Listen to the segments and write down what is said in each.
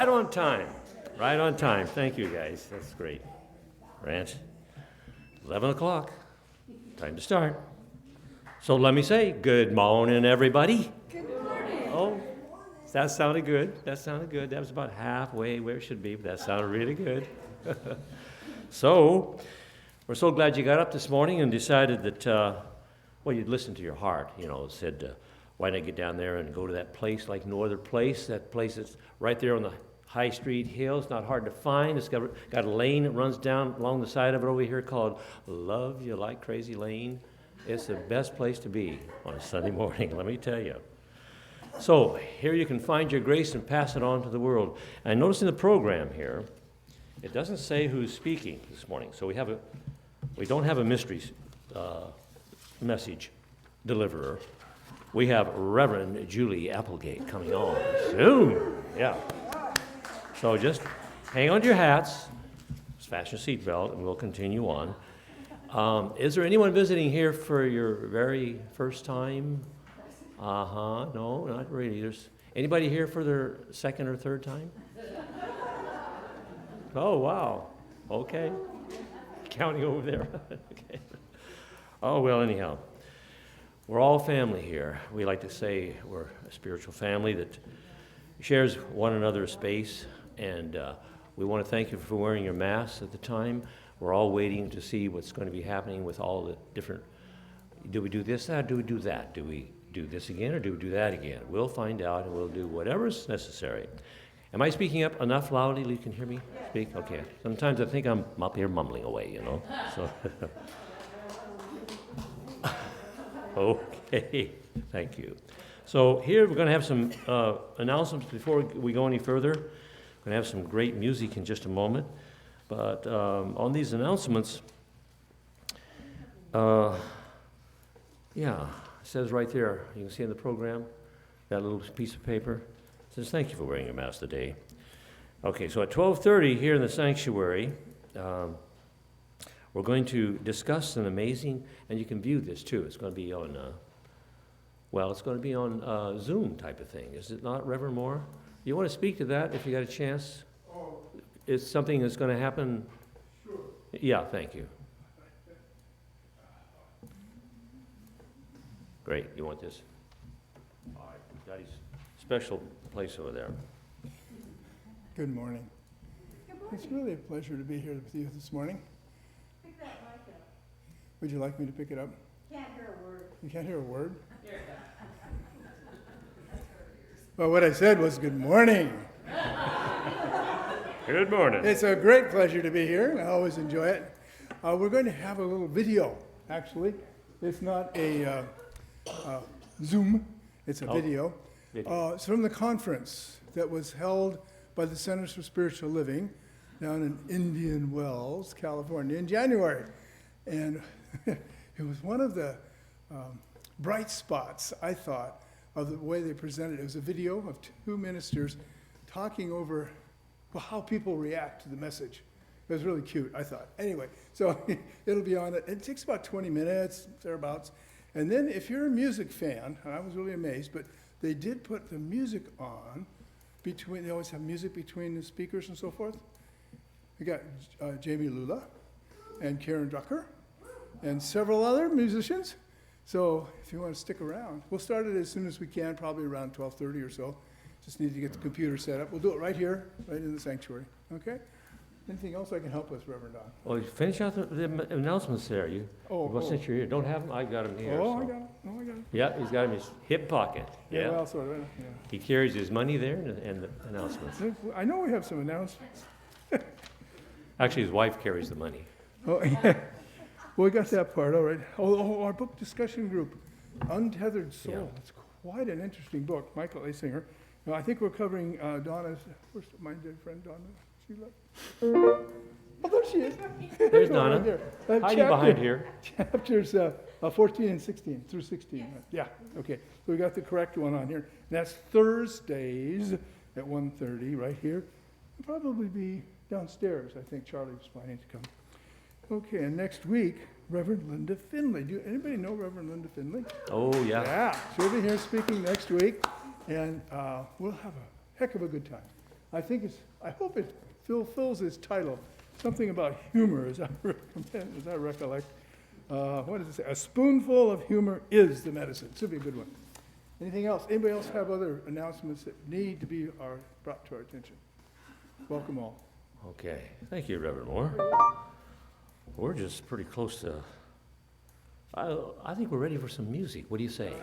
Right on time. Right on time. Thank you, guys. That's great. Ranch, 11 o'clock. Time to start. So let me say, good morning, everybody. Good morning. Oh, that sounded good. That sounded good. That was about halfway where it should be, but that sounded really good. So, we're so glad you got up this morning and decided that, well, you'd listen to your heart. You know, said, why not get down there and go to that place like no other place? That place that's right there on the High Street Hill. It's not hard to find. It's got a lane that runs down along the side of it over here called Love You Like Crazy Lane. It's the best place to be on a Sunday morning, let me tell you. So here you can find your grace and pass it on to the world. And notice in the program here, it doesn't say who's speaking this morning. So we don't have a mystery message deliverer. We have Reverend Julie Applegate coming on soon. Yeah. So just hang on to your hats, fasten your seatbelt, and we'll continue on. Is there anyone visiting here for your very first time? No, not really. There's anybody here for their second or third time? Oh, wow. Okay. Counting over there. Okay. Oh, well, anyhow. We're all family here. We like to say we're a spiritual family that shares one another's space, and we want to thank you for wearing your masks at the time. We're all waiting to see what's going to be happening with all the different, do we do this, or do we do that? Do we do this again, or do we do that again? We'll find out, and we'll do whatever's necessary. Am I speaking up enough loudly you can hear me speak? Okay. Sometimes I think I'm up here mumbling away, you know. So. Okay, thank you. So here we're going to have some announcements before we go any further. We're going to have some great music in just a moment. But on these announcements, yeah, it says right there, you can see in the program, that little piece of paper. It says, thank you for wearing your mask today. Okay, so at 12:30 here in the sanctuary, we're going to discuss an amazing, and you can view this too. It's going to be on, it's going to be on Zoom type of thing. Is it not, Reverend Moore? You want to speak to that if you got a chance? It's something that's going to happen? Sure. Yeah, thank you. Great. You want this? All right. We've got his special place over there. Good morning. Good morning. It's really a pleasure to be here with you this morning. Pick that mic up. Would you like me to pick it up? Can't hear a word. You can't hear a word? Here. Well, what I said was good morning. Good morning. It's a great pleasure to be here, and I always enjoy it. We're going to have a little video, actually. It's not a Zoom, it's a video. It's from the conference that was held by the Centers for Spiritual Living down in Indian Wells, California, in January. And it was one of the bright spots, I thought, of the way they presented it. It was a video of two ministers talking over how people react to the message. It was really cute, I thought. Anyway, so it'll be on it. It takes about 20 minutes, thereabouts. And then if you're a music fan, and I was really amazed, but they did put the music on between, they always have music between the speakers and so forth. We got Jamie Lula and Karen Drucker and several other musicians. So if you want to stick around, we'll start it as soon as we can, probably around 12:30 or so. Just need to get the computer set up. We'll do it right here, right in the sanctuary. Okay? Anything else I can help with, Reverend Don? Well, you finish out the announcements there. Since you're here, don't have them. I got them here. Oh, so. I got it. Oh, I got it. Yeah, he's got them in his hip pocket. Yeah, well, sort of. Yeah. He carries his money there and the announcements. I know we have some announcements. Actually, his wife carries the money. Oh, yeah. Well, we got that part, all right. Oh, our book discussion group, Untethered Soul. Yeah. It's quite an interesting book. Michael Asinger. Now, I think we're covering Donna's, where's my dear friend Donna? She left. Oh, there she is. There's Donna. Right there. Hiding behind here. Chapters 14 and 16, through 16. Yeah, okay. So we got the correct one on here. And that's Thursdays at 1:30 right here. It'll probably be downstairs. I think Charlie was planning to come. Okay, and next week, Reverend Linda Finley. Do anybody know Reverend Linda Finley? Oh, yeah. Yeah, she'll be here speaking next week, and we'll have a heck of a good time. I hope it fulfills its title, something about humor, as I recollect. What does it say? A spoonful of humor is the medicine. Should be a good one. Anything else? Anybody else have other announcements that need to be brought to our attention? Welcome all. Okay, thank you, Reverend Moore. We're just pretty close to, I think we're ready for some music. What do you say?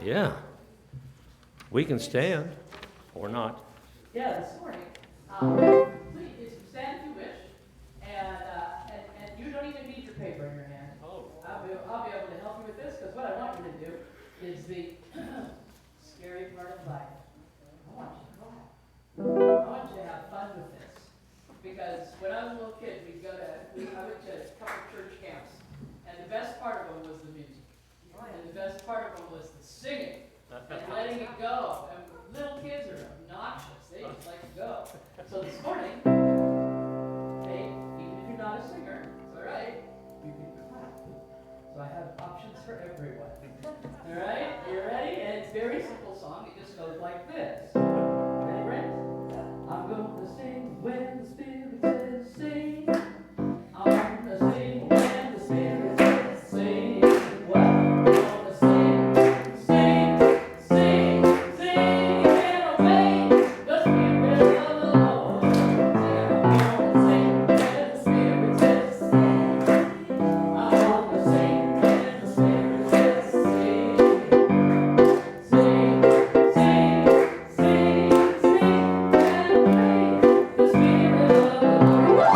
Yeah. We can stand, or not. Yeah, this morning. Please, you can stand if you wish, and you don't even need your paper in your hand. Oh. I'll be able to help you with this, because what I want you to do is the scary part of life. I want you to laugh. I want you to have fun with this, because when I was a little kid, I went to a couple church camps, and the best part of them was the music, and the best part of them was the singing and letting it go. And little kids are obnoxious; they just like to go. So this morning, hey, even if you're not a singer, it's all right. You can clap. So I have options for everyone. All right, you ready? And it's a very simple song. It just goes like this. Ready, Brent? I'm going to sing when the Spirit says sing. I'm going to sing when the Spirit says sing. Well, I'm going to sing, sing, sing, sing, and obey the Spirit of the Lord. I'm going to sing when the Spirit says sing. I'm going to sing when the Spirit says sing. Sing, sing, sing, sing, and obey the Spirit of the Lord.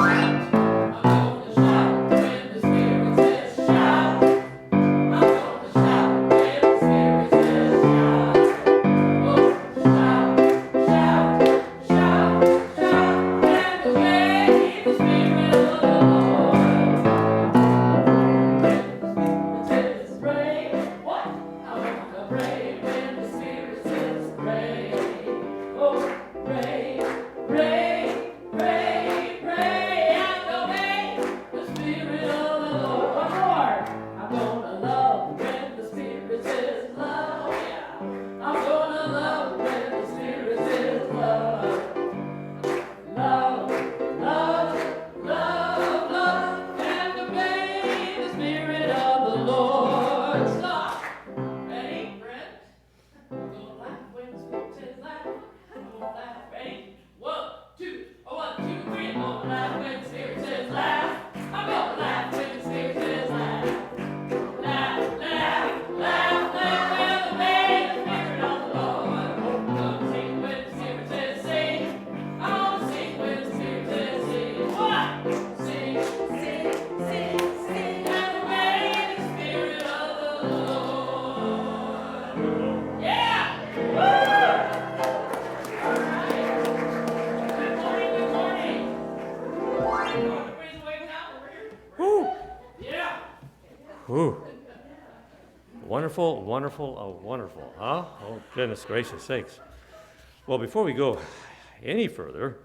I'm going to shout when the Spirit says shout. I'm going to shout when the Spirit says shout. Oh, shout, shout, shout, shout, and obey the Spirit of the Lord. When the Spirit says pray, what? I'm gonna pray when the Spirit says pray. Oh, pray, pray, pray, pray, and obey the Spirit of the Lord. One more. I'm gonna love when the Spirit says love. Yeah. I'm gonna love when the Spirit says love. Love, love, love, love, and obey the Spirit of the Lord. Stop. Ready, Brent? I'm gonna laugh when the Spirit says laugh. I'm gonna laugh. Ready? 1, 2, 1, 2, 3. I'm gonna laugh when the Spirit says laugh. I'm gonna laugh when the Spirit says laugh. Laugh, laugh, laugh, laugh, and obey the Spirit of the Lord. I'm gonna sing when the Spirit says sing. I'm gonna sing when the Spirit says sing. What? Sing, sing, sing, sing, and obey the Spirit of the Lord. Yeah! Woo! All right. Good morning, good morning. Everybody's awake now over here? Woo! Yeah. Whew. Wonderful, wonderful, wonderful, huh? Oh, goodness gracious sakes. Well, before we go any further,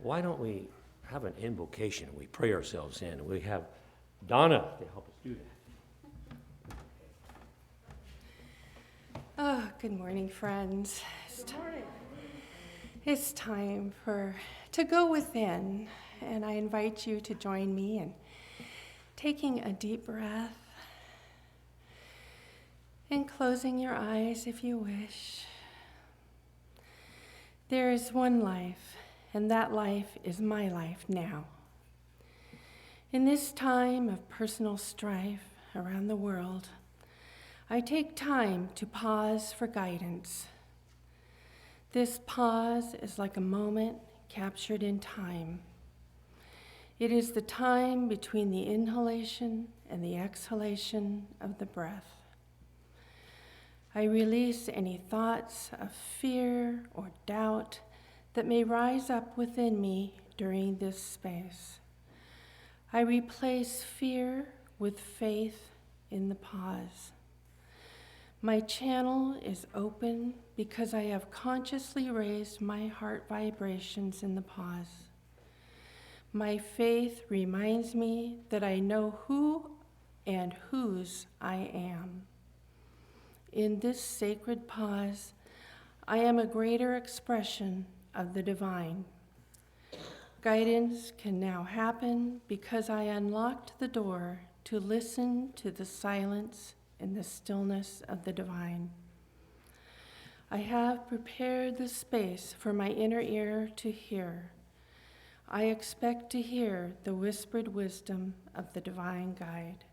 why don't we have an invocation? We pray ourselves in. We have Donna to help us do that. Oh, good morning, friends. It's time to go within, and I invite you to join me in taking a deep breath and closing your eyes if you wish. There is one life, and that life is my life now. In this time of personal strife around the world, I take time to pause for guidance. This pause is like a moment captured in time. It is the time between the inhalation and the exhalation of the breath. I release any thoughts of fear or doubt that may rise up within me during this space. I replace fear with faith in the pause. My channel is open because I have consciously raised my heart vibrations in the pause. My faith reminds me that I know who and whose I am. In this sacred pause, I am a greater expression of the divine. Guidance can now happen because I unlocked the door to listen to the silence and the stillness of the divine. I have prepared the space for my inner ear to hear. I expect to hear the whispered wisdom of the divine guide.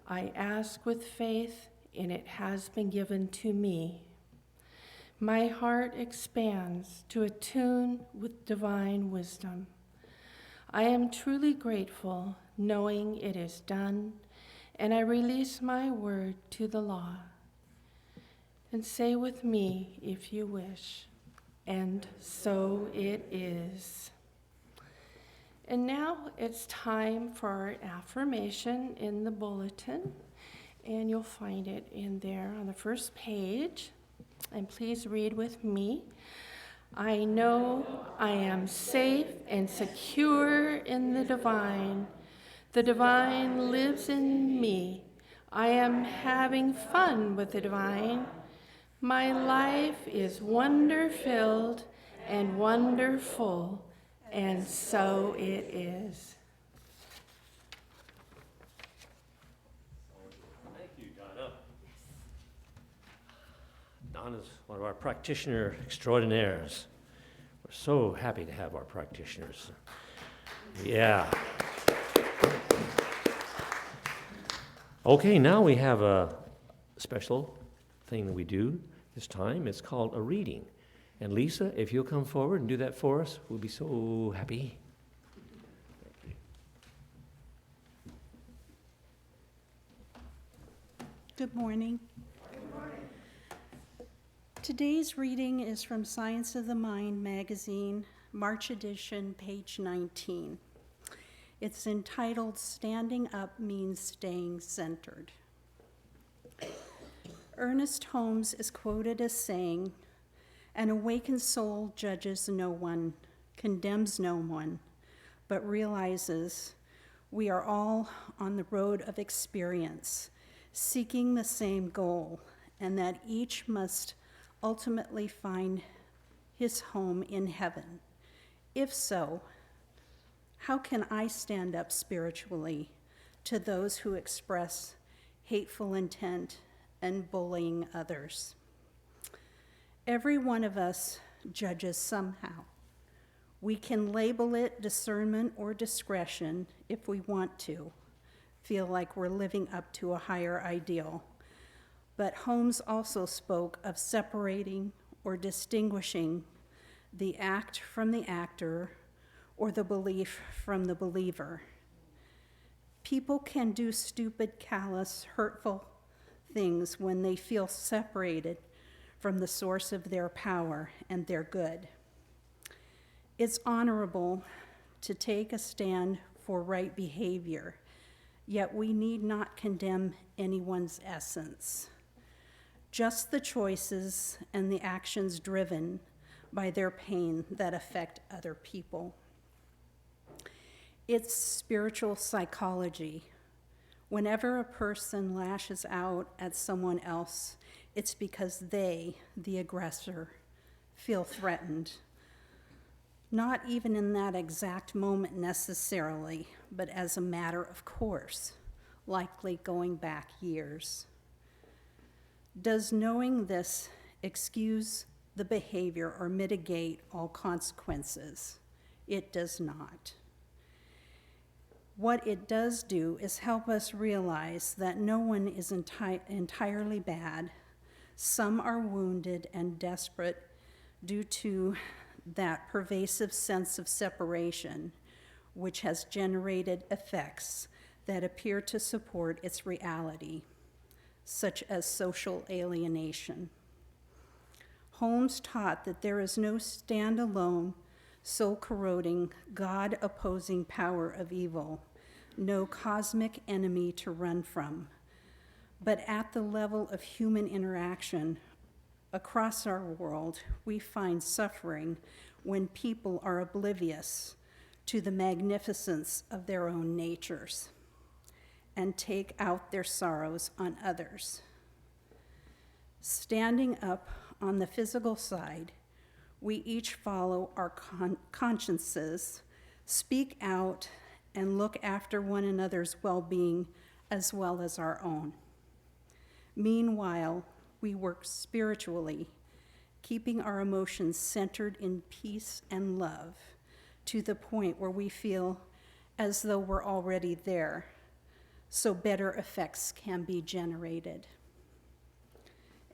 I ask with faith, and it has been given to me. My heart expands to attune with divine wisdom. I am truly grateful knowing it is done, and I release my word to the law. And say with me, if you wish, and so it is. And now it's time for our affirmation in the bulletin, and you'll find it in there on the first page. And please read with me. I know I am safe and secure in the divine. The divine lives in me. I am having fun with the divine. My life is wonder-filled and wonderful, and so it is. Thank you, Donna. Donna's one of our practitioner extraordinaires. We're so happy to have our practitioners. Yeah. Okay, now we have a special thing that we do this time. It's called a reading. And Lisa, if you'll come forward and do that for us, we'll be so happy. Good morning. Today's reading is from Science of the Mind magazine, March edition, page 19. It's entitled, Standing Up Means Staying Centered. Ernest Holmes is quoted as saying, "An awakened soul judges no one, condemns no one, but realizes we are all on the road of experience, seeking the same goal, and that each must ultimately find his home in heaven. If so, how can I stand up spiritually to those who express hateful intent and bullying others?" Every one of us judges somehow. We can label it discernment or discretion if we want to, feel like we're living up to a higher ideal. But Holmes also spoke of separating or distinguishing the act from the actor or the belief from the believer. People can do stupid, callous, hurtful things when they feel separated from the source of their power and their good. It's honorable to take a stand for right behavior, yet we need not condemn anyone's essence. Just the choices and the actions driven by their pain that affect other people. It's spiritual psychology. Whenever a person lashes out at someone else, it's because they, the aggressor, feel threatened. Not even in that exact moment necessarily, but as a matter of course, likely going back years. Does knowing this excuse the behavior or mitigate all consequences? It does not. What it does do is help us realize that no one is entirely bad. Some are wounded and desperate due to that pervasive sense of separation, which has generated effects that appear to support its reality, such as social alienation. Holmes taught that there is no standalone, soul-corroding, God-opposing power of evil, no cosmic enemy to run from. But at the level of human interaction across our world, we find suffering when people are oblivious to the magnificence of their own natures and take out their sorrows on others. Standing up on the physical side, We each follow our consciences, speak out, and look after one another's well-being as well as our own. Meanwhile, we work spiritually, keeping our emotions centered in peace and love to the point where we feel as though we're already there, so better effects can be generated.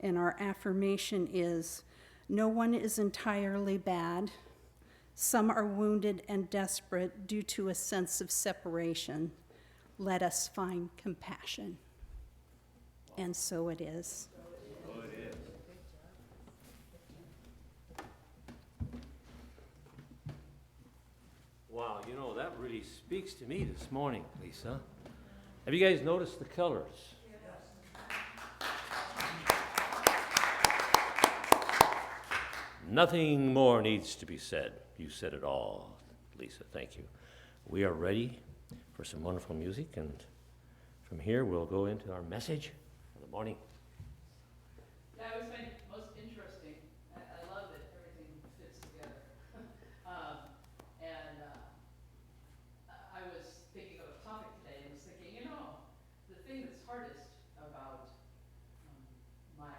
And our affirmation is, no one is entirely bad. Some are wounded and desperate due to a sense of separation. Let us find compassion. And so it is. Wow, you know, that really speaks to me this morning, Lisa. Have you guys noticed the colors? Nothing more needs to be said. You said it all, Lisa. Thank you. We are ready for some wonderful music, and from here we'll go into our message for the morning. Yeah, I always find it most interesting. I love that everything fits together. I was thinking of a topic today and was thinking, you know, the thing that's hardest about my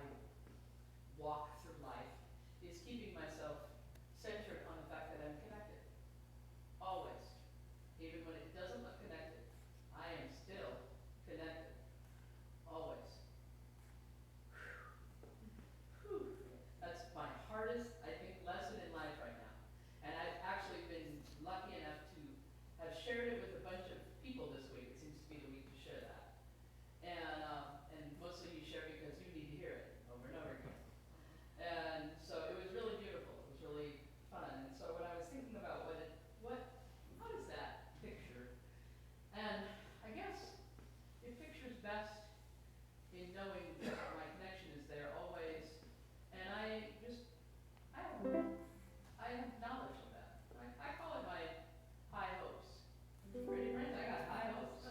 walk through life is keeping myself centered on the fact that I'm connected. Always. Even when it doesn't look connected, I am still connected. Always. Whew. That's my hardest, I think, lesson in life right now. And I've actually been lucky enough to have shared it with a bunch of people this week. It seems to be the week to share that. And mostly you share because you need to hear it over and over again. And so it was really beautiful. It was really fun. And so when I was thinking about how does that picture? And I guess it pictures best in knowing that my connection is there always. And I have knowledge of that. I call it my high hopes. Pretty friends, I got high hopes.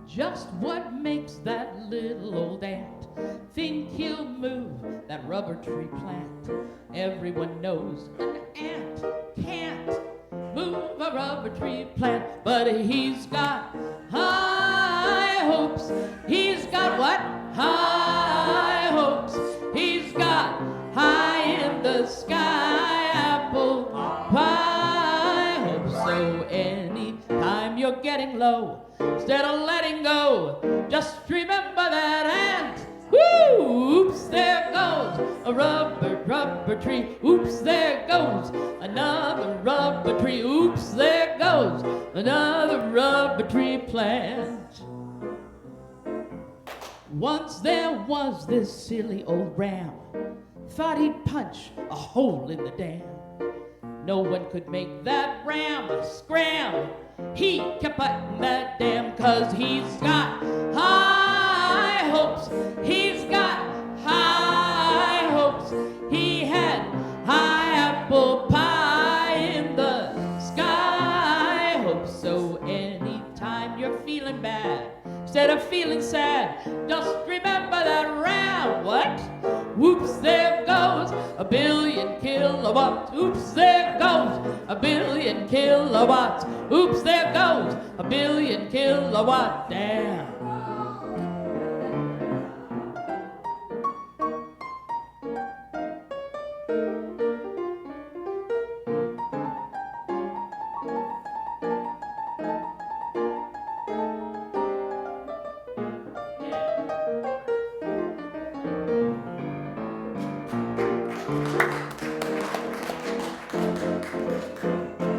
Just what makes that little old ant think he'll move that rubber tree plant? Everyone knows an ant can't move a rubber tree plant, but he's got high hopes. He's got what? High hopes. He's got high in the sky apple pie hopes. So anytime you're getting low, instead of letting go, just remember that ant. Woo! Oops, there goes a rubber tree. Oops, there goes another rubber tree. Oops, there goes another rubber tree plant. Once there was this silly old ram, thought he'd punch a hole in the dam. No one could make that ram scram. He kept putting that dam 'cause he's got high hopes. He's got high hopes. He had high apple pie in the sky hopes. So anytime you're feeling bad, instead of feeling sad, just remember that ram. What? Whoops, there goes a billion kilowatts. Oops, there goes a billion kilowatts. Oops, there goes a billion kilowatt dam.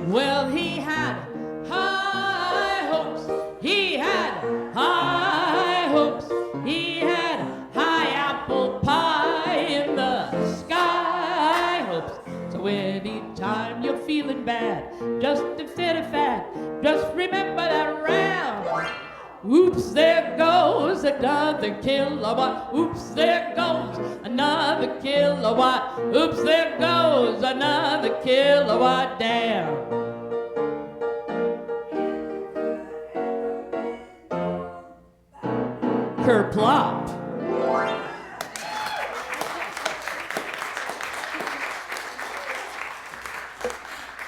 Well, he had high hopes. He had high hopes. He had high apple pie in the sky hopes. So anytime you're feeling bad, just instead of fat, just remember that round. Oops, there goes another kilowatt. Oops, there goes another kilowatt. Oops, there goes another kilowatt down. kerplop.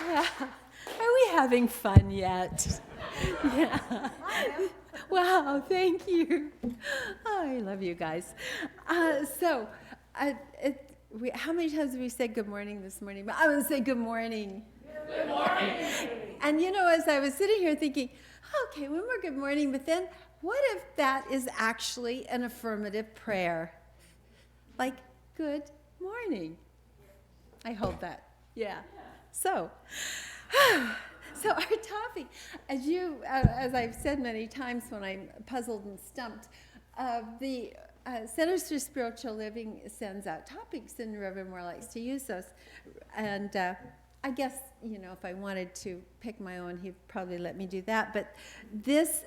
Are we having fun yet? Yeah. Wow, thank you. Oh, I love you guys. How many times have we said good morning this morning? But I would say good morning. Good morning. And you know, as I was sitting here thinking, okay, one more good morning, but then what if that is actually an affirmative prayer? Like, good morning. I hope that. Yeah. So our topic, as I've said many times when I'm puzzled and stumped, the Centers for Spiritual Living sends out topics, and Reverend Moore likes to use those. And I guess, you know, if I wanted to pick my own, he'd probably let me do that. But this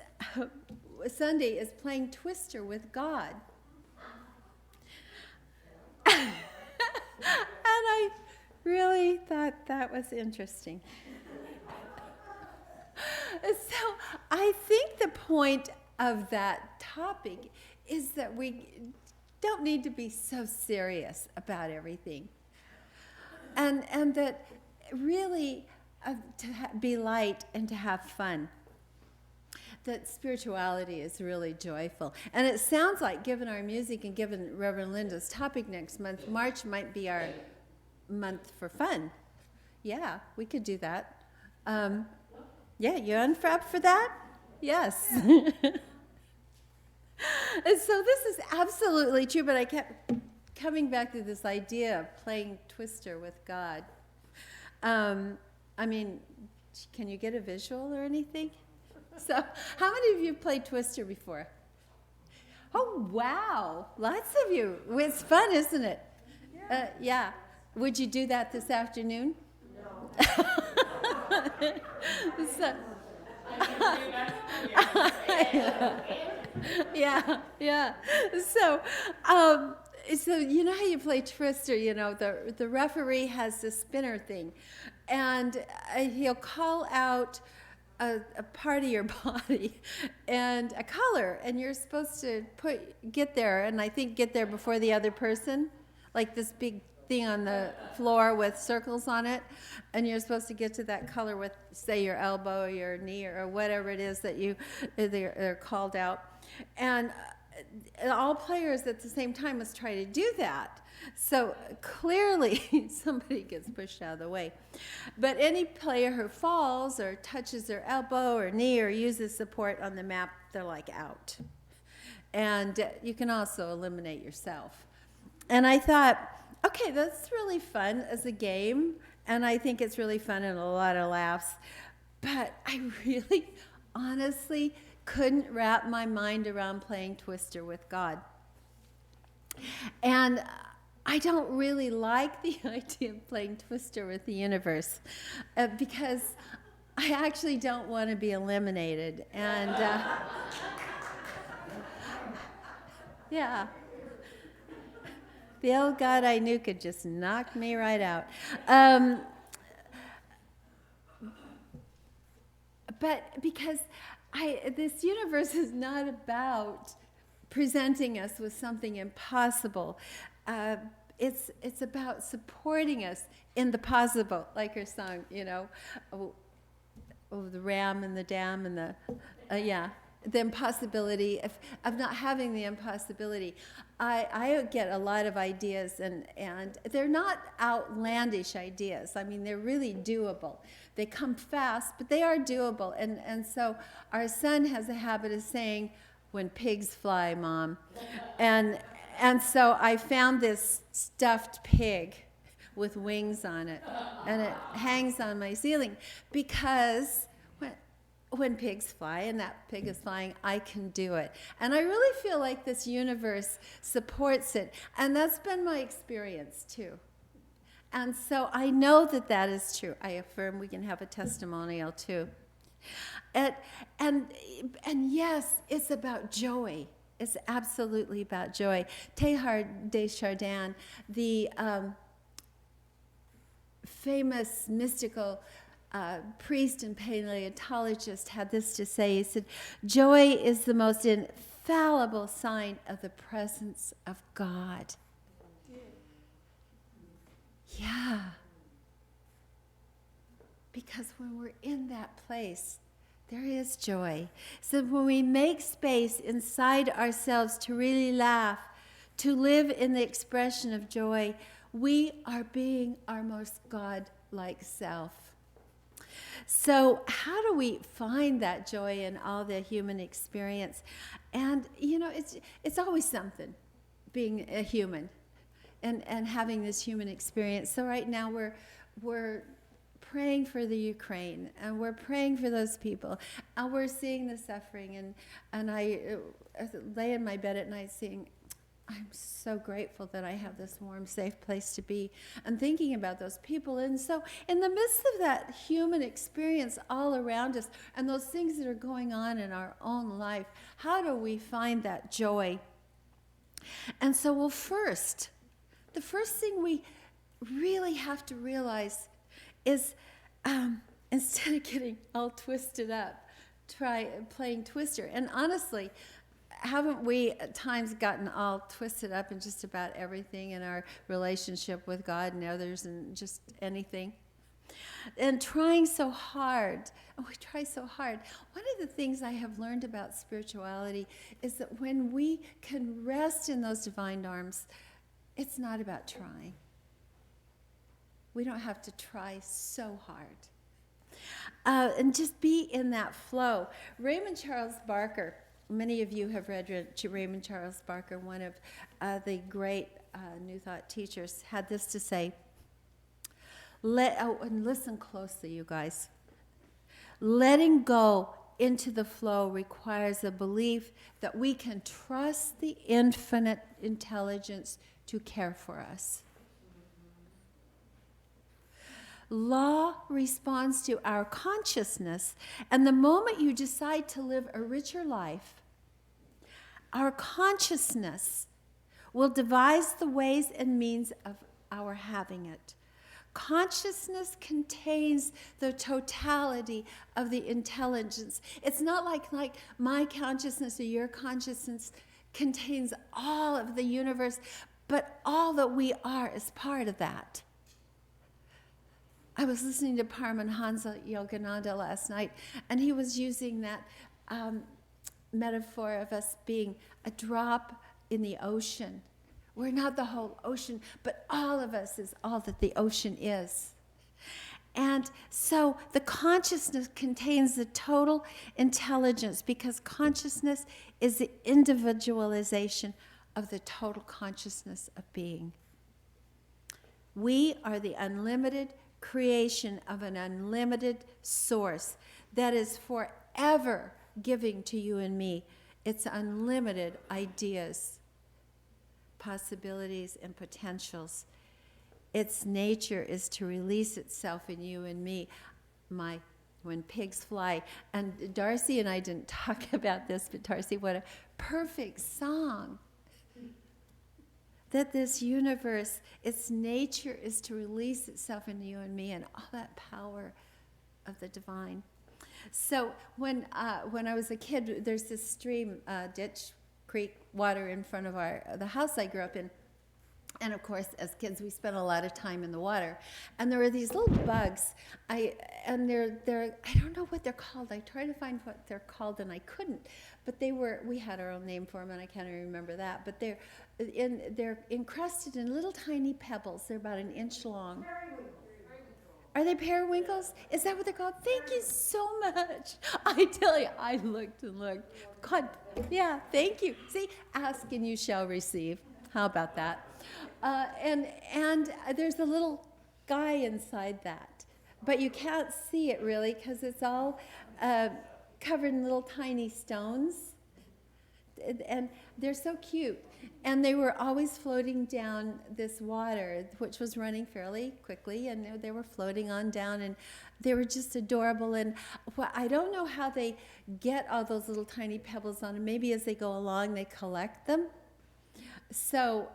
Sunday is playing Twister with God. And I really thought that was interesting. So I think the point of that topic is that we don't need to be so serious about everything. And that really to be light and to have fun. That spirituality is really joyful. And it sounds like, given our music and given Reverend Linda's topic next month, March might be our month for fun. Yeah, we could do that. Yeah, you up for that? Yes. And so this is absolutely true, but I kept coming back to this idea of playing Twister with God. I mean, can you get a visual or anything? So how many of you played Twister before? Oh, wow. Lots of you. It's fun, isn't it? Yeah. Would you do that this afternoon? No. Yeah. So you know how you play Twister, you know, the referee has the spinner thing, and he'll call out a part of your body and a color, and you're supposed to get there, and I think get there before the other person, like this big thing on the floor with circles on it, and you're supposed to get to that color with, say, your elbow or your knee or whatever it is that they're called out. And all players at the same time must try to do that. So clearly somebody gets pushed out of the way. But any player who falls or touches their elbow or knee or uses support on the map, they're like out. And you can also eliminate yourself. And I thought, okay, that's really fun as a game, and I think it's really fun and a lot of laughs. But I really, honestly, couldn't wrap my mind around playing Twister with God. And I don't really like the idea of playing Twister with the universe because I actually don't want to be eliminated. And yeah. The old God I knew could just knock me right out. But because this universe is not about presenting us with something impossible. It's about supporting us in the possible, like her song, you know, the ram and the dam and the impossibility of not having the impossibility. I get a lot of ideas, and they're not outlandish ideas. I mean, they're really doable. They come fast, but they are doable. And so our son has a habit of saying, "When pigs fly, Mom." And so I found this stuffed pig with wings on it, and it hangs on my ceiling because when pigs fly, and that pig is flying, I can do it. And I really feel like this universe supports it. And that's been my experience, too. And so I know that that is true. I affirm we can have a testimonial, too. And yes, it's about joy. It's absolutely about joy. Teilhard de Chardin, the famous mystical priest and paleontologist, had this to say. He said, "Joy is the most infallible sign of the presence of God. Yeah. Because when we're in that place, there is joy. So when we make space inside ourselves to really laugh, to live in the expression of joy, we are being our most God-like self. So how do we find that joy in all the human experience? And, you know, it's always something, being a human and having this human experience. So right now we're praying for the Ukraine, and we're praying for those people, and we're seeing the suffering, and I lay in my bed at night saying, I'm so grateful that I have this warm, safe place to be, and thinking about those people. And so in the midst of that human experience all around us and those things that are going on in our own life, how do we find that joy? And so, well, the first thing we really have to realize is instead of getting all twisted up, try playing Twister. And honestly, haven't we at times gotten all twisted up in just about everything in our relationship with God and others and just anything? And trying so hard, we try so hard. One of the things I have learned about spirituality is that when we can rest in those divine arms, it's not about trying. We don't have to try so hard. And just be in that flow. Raymond Charles Barker, many of you have read Raymond Charles Barker, one of the great New Thought teachers, had this to say. And listen closely, you guys. Letting go into the flow requires a belief that we can trust the infinite intelligence to care for us. Law responds to our consciousness, and the moment you decide to live a richer life, our consciousness will devise the ways and means of our having it. Consciousness contains the totality of the intelligence. It's not like my consciousness or your consciousness contains all of the universe, but all that we are is part of that. I was listening to Paramahansa Yogananda last night, and he was using that metaphor of us being a drop in the ocean. We're not the whole ocean, but all of us is all that the ocean is. And so the consciousness contains the total intelligence, because consciousness is the individualization of the total consciousness of being. We are the unlimited creation of an unlimited source that is forever giving to you and me its unlimited ideas, possibilities, and potentials. Its nature is to release itself in you and me. When pigs fly. And Darcy and I didn't talk about this, but Darcy, what a perfect song. That this universe, its nature is to release itself in you and me, and all that power of the divine. So when I was a kid, there's this stream, ditch, creek, water in front of the house I grew up in. And of course, as kids, we spent a lot of time in the water. And there were these little bugs. I don't know what they're called. I tried to find what they're called, and I couldn't. But we had our own name for them, and I can't even remember that. But they're encrusted in little tiny pebbles. They're about an inch long. Are they periwinkles? Is that what they're called? Thank you so much. I tell you, I looked and looked. God, yeah, thank you. See, ask and you shall receive. How about that? And there's a little guy inside that. But you can't see it really because it's all covered in little tiny stones. And they're so cute. And they were always floating down this water, which was running fairly quickly, and they were floating on down, and they were just adorable. And I don't know how they get all those little tiny pebbles on them. Maybe as they go along, they collect them. So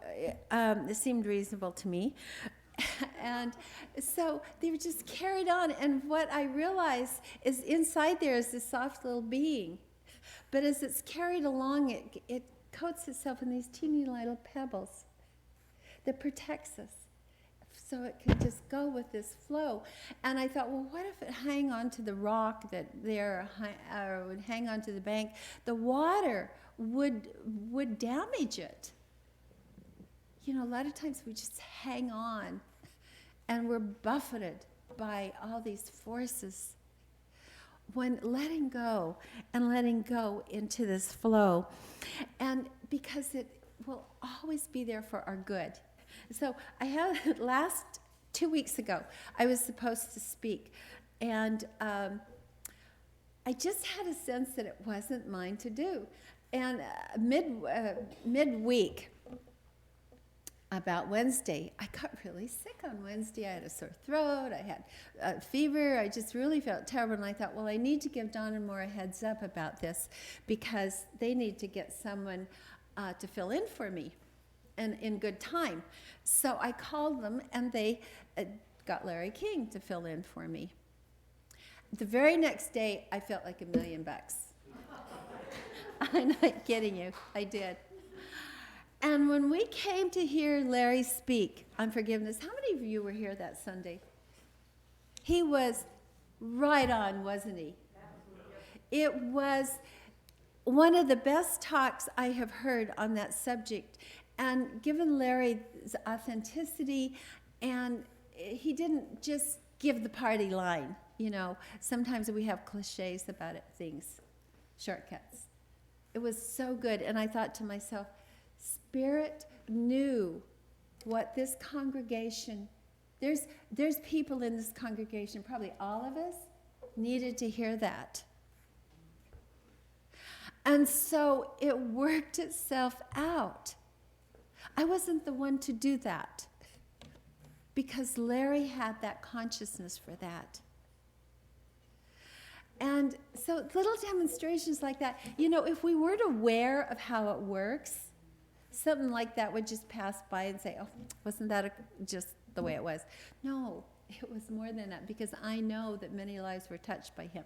it seemed reasonable to me. And so they were just carried on. And what I realized is inside there is this soft little being. But as it's carried along, it coats itself in these teeny little pebbles that protects us. So it can just go with this flow. And I thought, well, what if it hang onto the rock that there, or would hang onto the bank? The water would damage it. You know, a lot of times we just hang on and we're buffeted by all these forces. When letting go and letting go into this flow, and because it will always be there for our good. So I had last 2 weeks ago, I was supposed to speak, and I just had a sense that it wasn't mine to do. And midweek, about Wednesday, I got really sick on Wednesday. I had a sore throat, I had a fever, I just really felt terrible. And I thought, well, I need to give Don and Maura a heads up about this because they need to get someone to fill in for me and in good time. So I called them and they got Larry King to fill in for me. The very next day, I felt like $1 million. I'm not kidding you, I did. And when we came to hear Larry speak on forgiveness, how many of you were here that Sunday? He was right on, wasn't he? It was one of the best talks I have heard on that subject. And given Larry's authenticity, and he didn't just give the party line. You know, sometimes we have cliches about it, things, shortcuts. It was so good, and I thought to myself, Spirit knew what this congregation, there's people in this congregation, probably all of us, needed to hear that. And so it worked itself out. I wasn't the one to do that because Larry had that consciousness for that. And so little demonstrations like that, you know, if we weren't aware of how it works, something like that would just pass by and say, oh, wasn't that just the way it was? No, it was more than that, because I know that many lives were touched by him.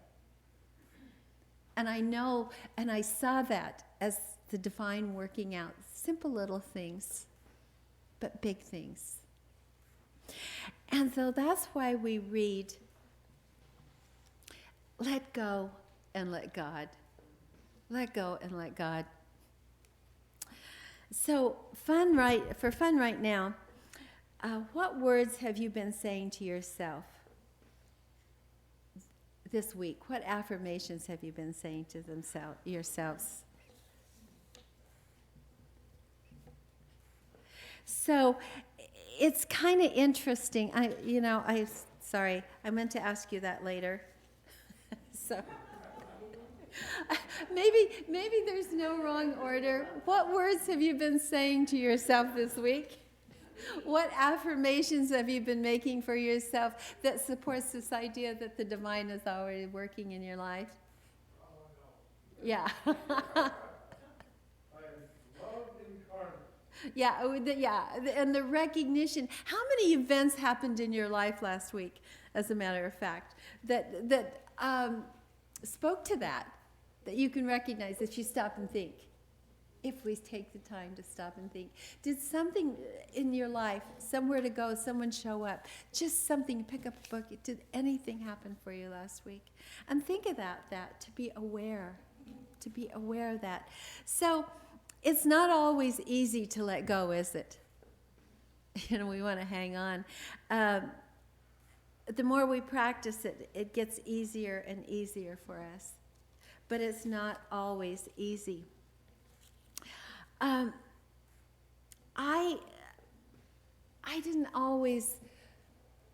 And I know, and I saw that as the divine working out. Simple little things, but big things. And so that's why we read, let go and let God. Let go and let God. So for fun right now, what words have you been saying to yourself this week? What affirmations have you been saying to yourselves? So it's kind of interesting. Sorry, I meant to ask you that later. So maybe there's no wrong order. What words have you been saying to yourself this week? What affirmations have you been making for yourself that supports this idea that the divine is already working in your life? Yeah. Yeah, and the recognition. How many events happened in your life last week, as a matter of fact, that spoke to that you can recognize if you stop and think? If we take the time to stop and think. Did something in your life, somewhere to go, someone show up, just something, pick up a book, did anything happen for you last week? And think about that, to be aware of that. So it's not always easy to let go, is it? You know, we want to hang on. The more we practice it, it gets easier and easier for us. But it's not always easy. I didn't always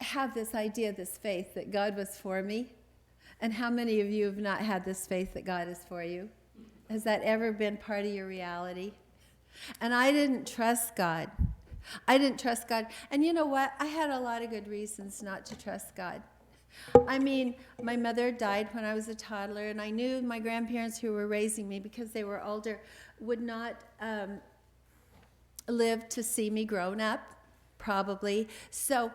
have this idea, this faith that God was for me. And how many of you have not had this faith that God is for you? Has that ever been part of your reality? And I didn't trust God. And you know what? I had a lot of good reasons not to trust God. I mean, my mother died when I was a toddler, and I knew my grandparents who were raising me, because they were older, would not live to see me grown up, probably. So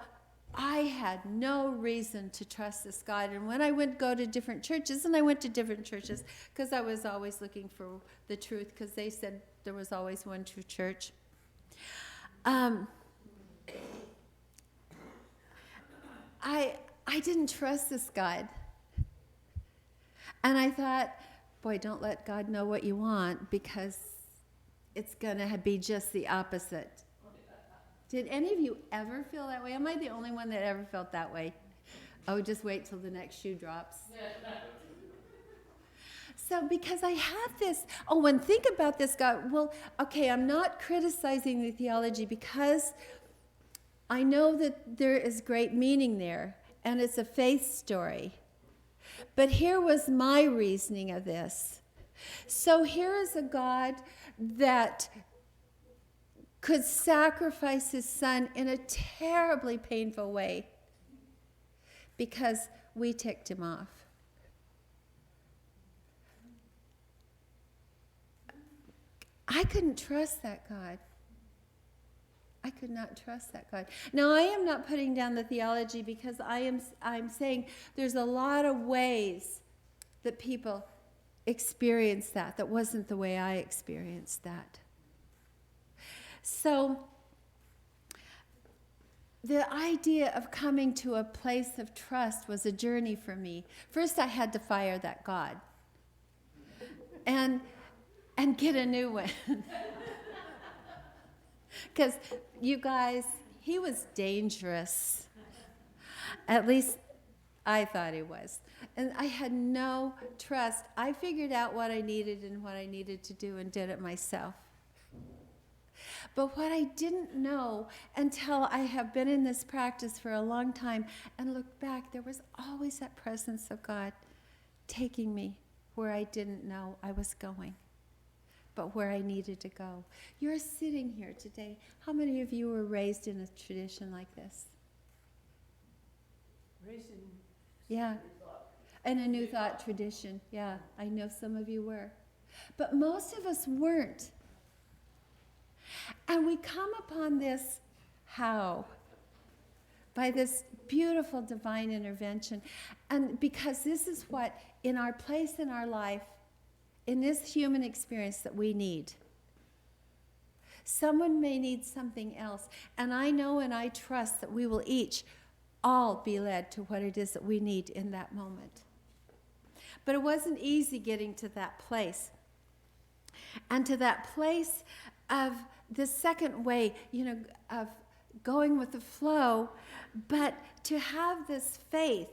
I had no reason to trust this God. And when I went go to different churches, and I went to different churches because I was always looking for the truth, because they said there was always one true church. I didn't trust this God. And I thought, boy, don't let God know what you want, because it's going to be just the opposite. Did any of you ever feel that way? Am I the only one that ever felt that way? Oh, just wait till the next shoe drops. So because I have this, and think about this, God. Well, okay, I'm not criticizing the theology, because I know that there is great meaning there, and it's a faith story. But here was my reasoning of this. So here is a God that could sacrifice his son in a terribly painful way because we ticked him off. I couldn't trust that God. I could not trust that God. Now, I am not putting down the theology, because I'm saying there's a lot of ways that people experience that wasn't the way I experienced that. So the idea of coming to a place of trust was a journey for me. First, I had to fire that God and get a new one. Because, you guys, he was dangerous. At least I thought he was. And I had no trust. I figured out what I needed and what I needed to do and did it myself. But what I didn't know until I have been in this practice for a long time and looked back, there was always that presence of God taking me where I didn't know I was going, but where I needed to go. You're sitting here today. How many of you were raised in a tradition like this? Raised in Yeah. In a New Thought tradition. Yeah, I know some of you were. But most of us weren't. And we come upon this how? By this beautiful divine intervention. And because this is what, in our place in our life, in this human experience, that we need. Someone may need something else. And I know and I trust that we will each all be led to what it is that we need in that moment. But it wasn't easy getting to that place. And to that place of the second way, of going with the flow, but to have this faith,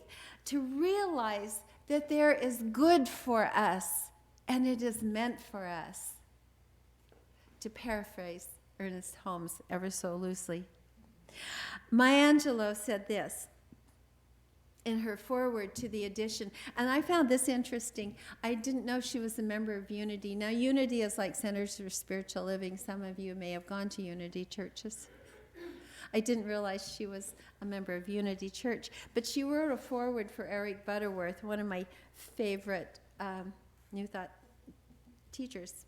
to realize that there is good for us and it is meant for us. To paraphrase Ernest Holmes ever so loosely. Maya Angelou said this in her foreword to the edition, and I found this interesting. I didn't know she was a member of Unity. Now, Unity is like Centers for Spiritual Living. Some of you may have gone to Unity churches. I didn't realize she was a member of Unity Church, but she wrote a foreword for Eric Butterworth, one of my favorite New Thought teachers,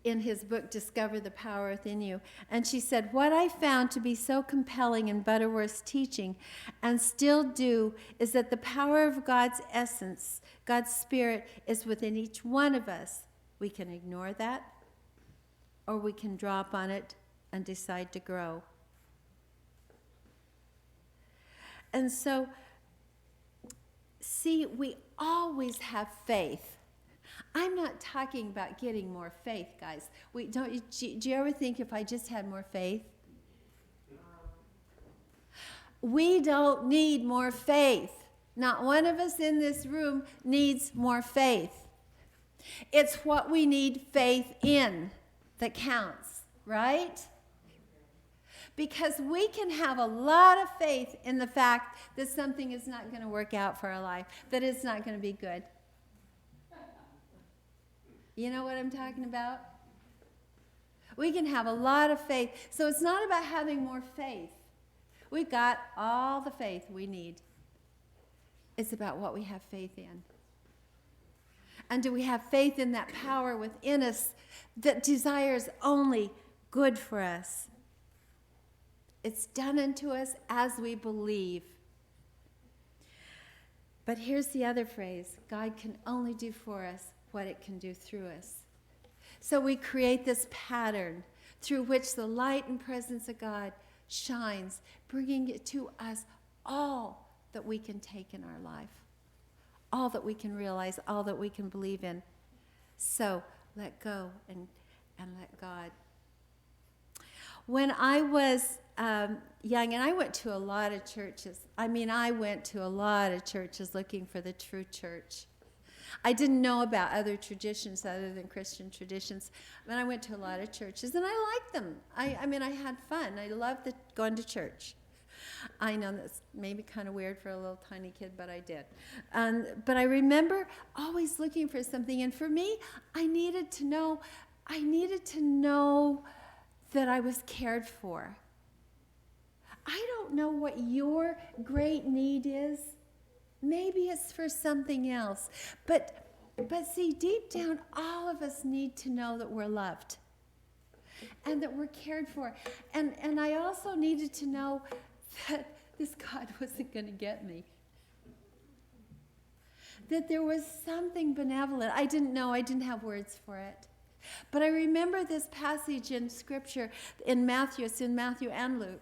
in his book, Discover the Power Within You. And she said, what I found to be so compelling in Butterworth's teaching, and still do, is that the power of God's essence, God's Spirit, is within each one of us. We can ignore that, or we can drop on it and decide to grow. And so, see, we always have faith. I'm not talking about getting more faith, guys. Do you ever think, if I just had more faith? We don't need more faith. Not one of us in this room needs more faith. It's what we need faith in that counts, right? Because we can have a lot of faith in the fact that something is not going to work out for our life, that it's not going to be good. You know what I'm talking about? We can have a lot of faith. So it's not about having more faith. We've got all the faith we need. It's about what we have faith in. And do we have faith in that power within us that desires only good for us? It's done unto us as we believe. But here's the other phrase: God can only do for us what it can do through us. So we create this pattern through which the light and presence of God shines, bringing it to us all that we can take in our life, all that we can realize, all that we can believe in. So let go and let God. When I was young, and I went to a lot of churches. I went to a lot of churches looking for the true church. I didn't know about other traditions other than Christian traditions. But I went to a lot of churches, and I liked them. I had fun. I loved going to church. I know that's maybe kind of weird for a little tiny kid, but I did. But I remember always looking for something, and for me, I needed to know that I was cared for. I don't know what your great need is. Maybe it's for something else. But see, deep down, all of us need to know that we're loved and that we're cared for. And I also needed to know that this God wasn't going to get me. That there was something benevolent. I didn't know. I didn't have words for it. But I remember this passage in Scripture in Matthew. It's in Matthew and Luke.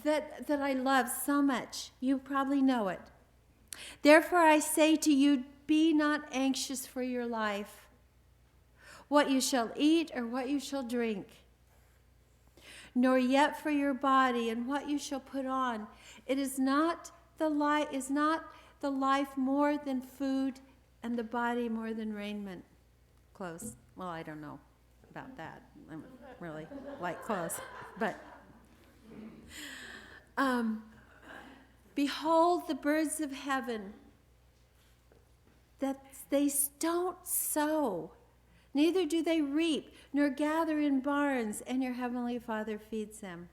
That I love so much. You probably know it. Therefore I say to you, be not anxious for your life, what you shall eat or what you shall drink, nor yet for your body and what you shall put on. Is not the life more than food, and the body more than raiment? Clothes. Well, I don't know about that. I don't really like clothes, but behold the birds of heaven, that they don't sow, neither do they reap, nor gather in barns, and your heavenly Father feeds them.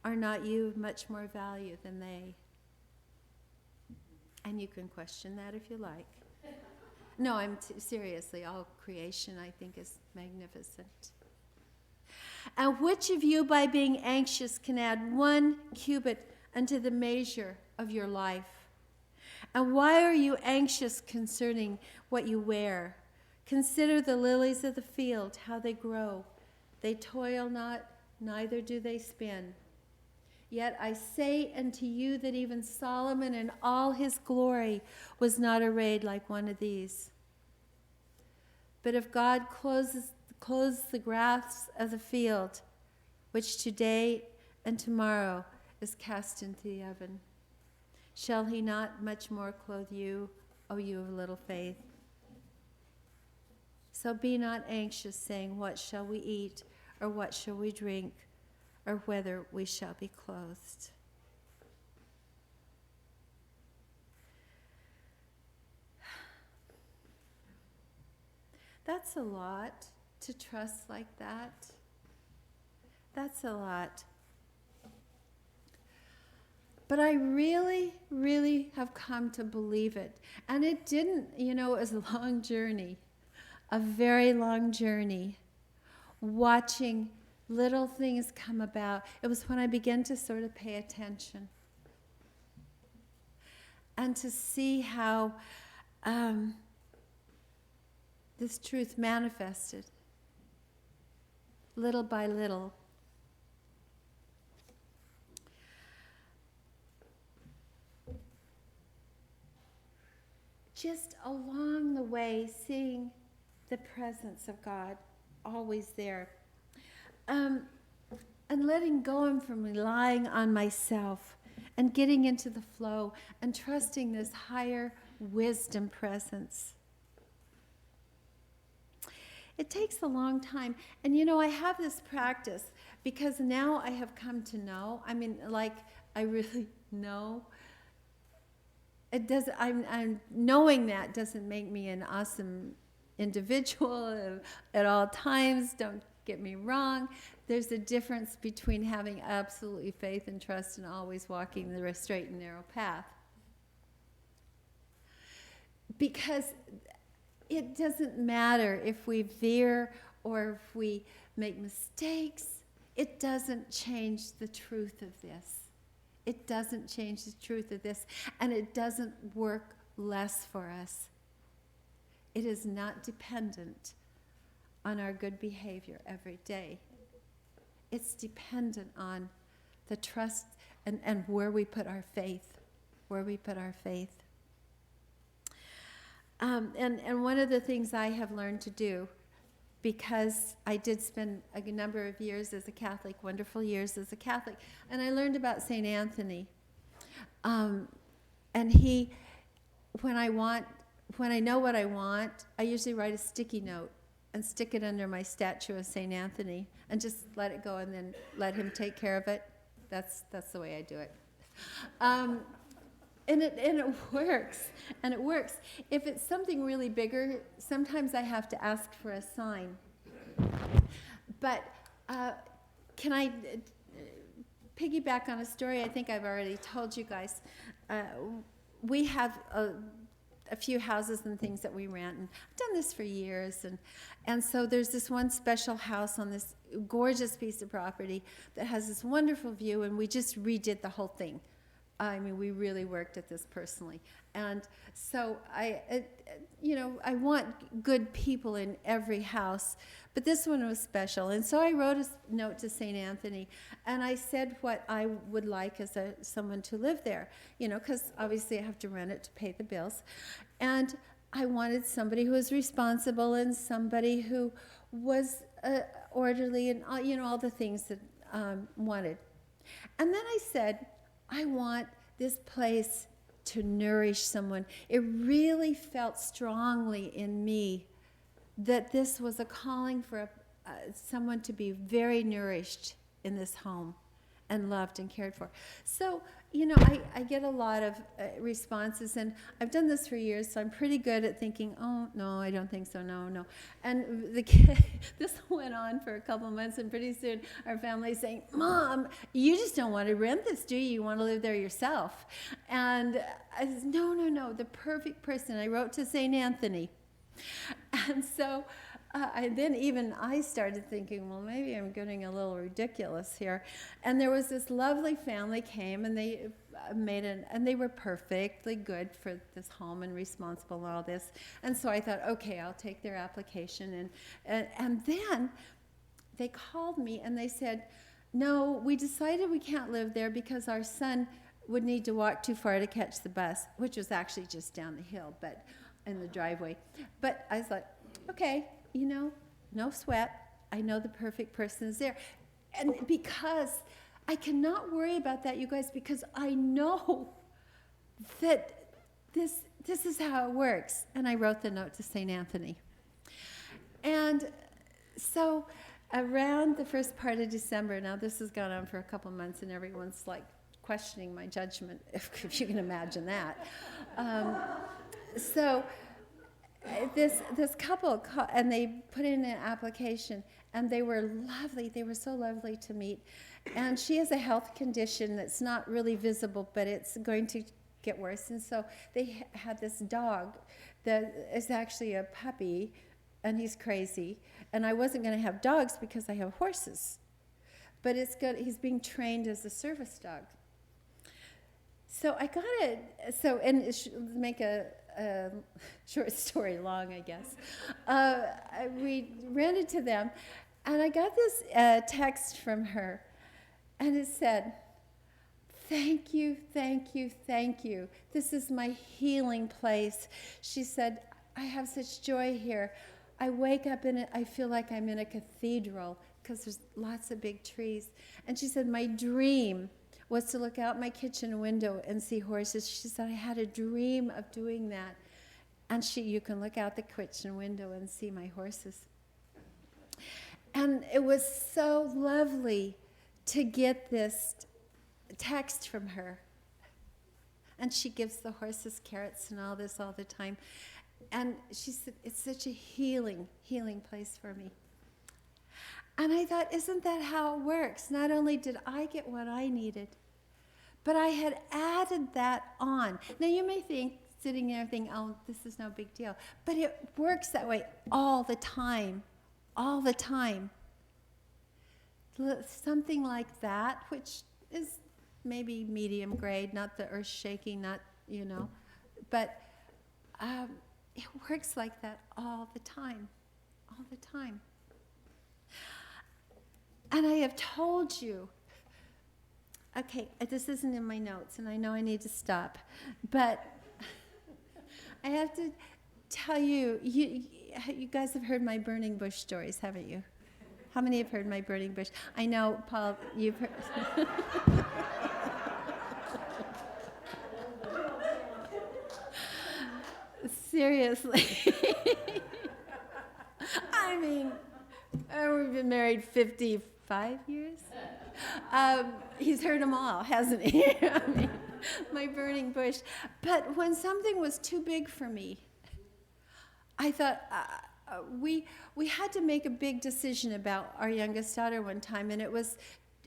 Are not you of much more value than they? And you can question that if you like. No, seriously, all creation I think is magnificent. And which of you, by being anxious, can add 1 cubit unto the measure of your life? And why are you anxious concerning what you wear? Consider the lilies of the field, how they grow. They toil not, neither do they spin. Yet I say unto you that even Solomon in all his glory was not arrayed like one of these. But if God clothes the grass of the field, which today and tomorrow is cast into the oven, shall he not much more clothe you, O you of little faith? So be not anxious, saying, what shall we eat, or what shall we drink, or whether we shall be clothed? That's a lot to trust like that. That's a lot. But I really, really have come to believe it. And it didn't, it was a long journey, a very long journey, watching little things come about. It was when I began to sort of pay attention and to see how this truth manifested little by little. Just along the way, seeing the presence of God always there. And letting go from relying on myself and getting into the flow and trusting this higher wisdom presence. It takes a long time. And I have this practice because now I have come to know. I really know. It does. I'm knowing that doesn't make me an awesome individual at all times. Don't get me wrong. There's a difference between having absolutely faith and trust and always walking the straight and narrow path. Because it doesn't matter if we veer or if we make mistakes. it doesn't change the truth of this. It doesn't change the truth of this, and it doesn't work less for us. It is not dependent on our good behavior every day. It's dependent on the trust and where we put our faith, where we put our faith. And one of the things I have learned to do, because I did spend a number of years as a Catholic, wonderful years as a Catholic, and I learned about St. Anthony. And he, when I know what I want, I usually write a sticky note and stick it under my statue of St. Anthony and just let it go and then let him take care of it. That's the way I do it. And it works, and it works. If it's something really bigger, sometimes I have to ask for a sign. But can I piggyback on a story I think I've already told you guys? We have a few houses and things that we rent, and I've done this for years, and so there's this one special house on this gorgeous piece of property that has this wonderful view, and we just redid the whole thing. I mean, we really worked at this personally, and so I want good people in every house, but this one was special, and so I wrote a note to St. Anthony, and I said what I would like as someone to live there, because obviously I have to rent it to pay the bills, and I wanted somebody who was responsible and somebody who was orderly and all the things that wanted, and then I said, I want this place to nourish someone. It really felt strongly in me that this was a calling for someone to be very nourished in this home and loved and cared for. So, I get a lot of responses, and I've done this for years, so I'm pretty good at thinking, oh, no, I don't think so, no. And this went on for a couple of months, and pretty soon our family's saying, Mom, you just don't want to rent this, do you? You want to live there yourself. And I said, no, the perfect person. I wrote to St. Anthony. And so then even I started thinking, well, maybe I'm getting a little ridiculous here. And there was this lovely family came, and they and they were perfectly good for this home and responsible and all this. And so I thought, okay, I'll take their application. And then they called me and they said, no, we decided we can't live there because our son would need to walk too far to catch the bus, which was actually just down the hill, but in the driveway. But I thought, okay, no sweat. I know the perfect person is there. And because I cannot worry about that, you guys, because I know that this is how it works. And I wrote the note to St. Anthony. And so around the first part of December, now this has gone on for a couple months, and everyone's like questioning my judgment, if you can imagine that. So this couple, and they put in an application, and they were lovely. They were so lovely to meet. And she has a health condition that's not really visible, but it's going to get worse. And so they had this dog that is actually a puppy, and he's crazy. And I wasn't going to have dogs because I have horses. But it's good. He's being trained as a service dog. So I got it. So, and make a short story long, I guess. We rented to them, and I got this text from her, and it said, "Thank you, thank you, thank you. This is my healing place." She said, "I have such joy here. I wake up in it, I feel like I'm in a cathedral because there's lots of big trees." And she said, "My dream was to look out my kitchen window and see horses." She said, "I had a dream of doing that." And you can look out the kitchen window and see my horses. And it was so lovely to get this text from her. And she gives the horses carrots and all this all the time. And she said, it's such a healing place for me. And I thought, isn't that how it works? Not only did I get what I needed, but I had added that on. Now you may think, sitting there thinking, oh, this is no big deal. But it works that way all the time. All the time. something like that, which is maybe medium grade, not the earth-shaking, not, but it works like that all the time, all the time. And I have told you, okay, this isn't in my notes, and I know I need to stop, but I have to tell you, you guys have heard my burning bush stories, haven't you? How many have heard my burning bush? I know, Paul, you've heard. Seriously. I mean, we've been married 55 years. He's heard them all, hasn't he? I mean, my burning bush. But when something was too big for me, I thought we had to make a big decision about our youngest daughter one time, and I was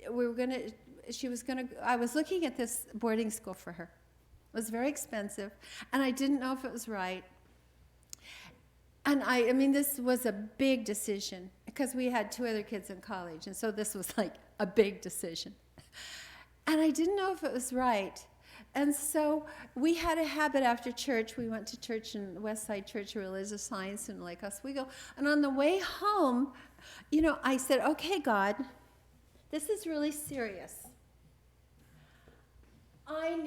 looking at this boarding school for her. It was very expensive, and I didn't know if it was right. And I mean, this was a big decision because we had 2 other kids in college, and so this was like a big decision. And I didn't know if it was right. And so we had a habit after church. We went to church in Westside Church of Religious Science in Lake Oswego. And on the way home, I said, okay, God, this is really serious. I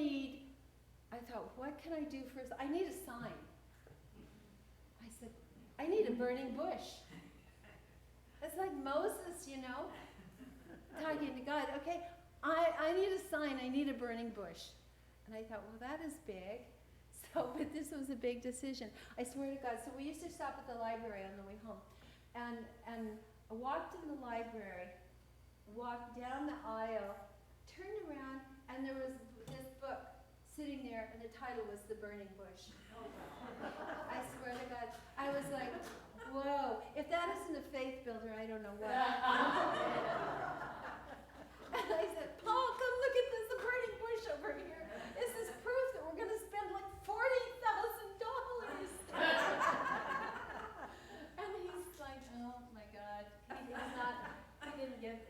thought, what can I do first? I need a sign. I said, I need a burning bush. It's like Moses, talking to God. Okay, I need a sign. I need a burning bush. And I thought, well, that is big. But this was a big decision. I swear to God. So we used to stop at the library on the way home. And I walked in the library, walked down the aisle, turned around, and there was this book sitting there, and the title was The Burning Bush. I swear to God. I was like, whoa. If that isn't a faith builder, I don't know what. And I said, Paul, come look at this, the burning bush over here. This is proof that we're going to spend like $40,000. And he's like, oh my God.